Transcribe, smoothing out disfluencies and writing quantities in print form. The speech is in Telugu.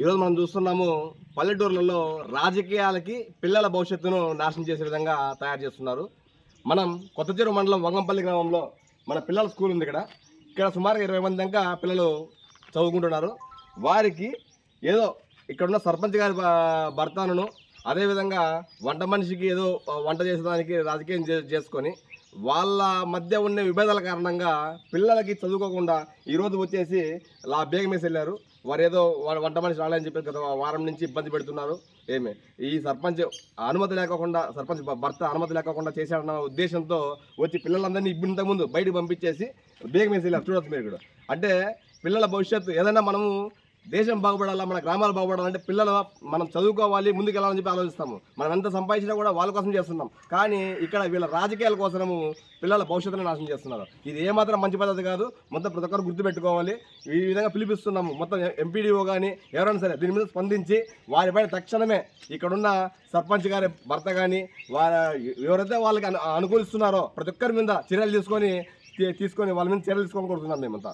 ఈరోజు మనం చూస్తున్నాము పల్లెటూర్లలో రాజకీయాలకి పిల్లల భవిష్యత్తును నాశనం చేసే విధంగా తయారు చేస్తున్నారు. మనం కొత్తచెరువు మండలం వంగంపల్లి గ్రామంలో మన పిల్లల స్కూల్ ఉంది. ఇక్కడ సుమారుగా 20 మంది దాకా పిల్లలు చదువుకుంటున్నారు. వారికి ఏదో ఇక్కడున్న సర్పంచ్ గారి భర్తను అదేవిధంగా వంట మనిషికి ఏదో వంట చేసేదానికి రాజకీయం చేసుకొని వాళ్ళ మధ్య ఉన్న విభేదాల కారణంగా పిల్లలకి చదువుకోకుండా ఈరోజు వచ్చేసి బేగం వేసి వెళ్ళారు. వారు ఏదో వంట మనిషి రాలేని చెప్పి గత వారం నుంచి ఇబ్బంది పెడుతున్నారు. ఈ సర్పంచ్ అనుమతి లేకుండా, సర్పంచ్ భర్త అనుమతి లేకుండా చేశాడన్న ఉద్దేశంతో వచ్చి పిల్లలందరినీ ఇంతకుముందు బయటకు పంపించేసి బేగం వేసి వెళ్ళారు. చూడొచ్చు మీరు కూడా. అంటే పిల్లల భవిష్యత్తు ఏదైనా మనము దేశం బాగుపడాలా, మన గ్రామాలు బాగుపడాలంటే పిల్లలు మనం చదువుకోవాలి, ముందుకు వెళ్ళాలని చెప్పి ఆలోచిస్తాము. మనం ఎంత సంపాదించినా కూడా వాళ్ళ కోసం చేస్తున్నాం. కానీ ఇక్కడ వీళ్ళ రాజకీయాల కోసము పిల్లల భవిష్యత్తును నాశనం చేస్తున్నారు. ఇది ఏమాత్రం మంచి పద్ధతి కాదు. మొత్తం ప్రతి ఒక్కరు గుర్తుపెట్టుకోవాలి. ఈ విధంగా పిలిపిస్తున్నాము. మొత్తం ఎంపీడీఓ కానీ ఎవరైనా సరే దీని మీద స్పందించి వారిపైన తక్షణమే ఇక్కడున్న సర్పంచ్ గారి భర్త కానీ ఎవరైతే వాళ్ళకి అనుకూలిస్తున్నారో ప్రతి ఒక్కరి మీద చర్యలు తీసుకొని వాళ్ళ మీద చర్యలు తీసుకొని కొడుతున్నాం మేమంతా.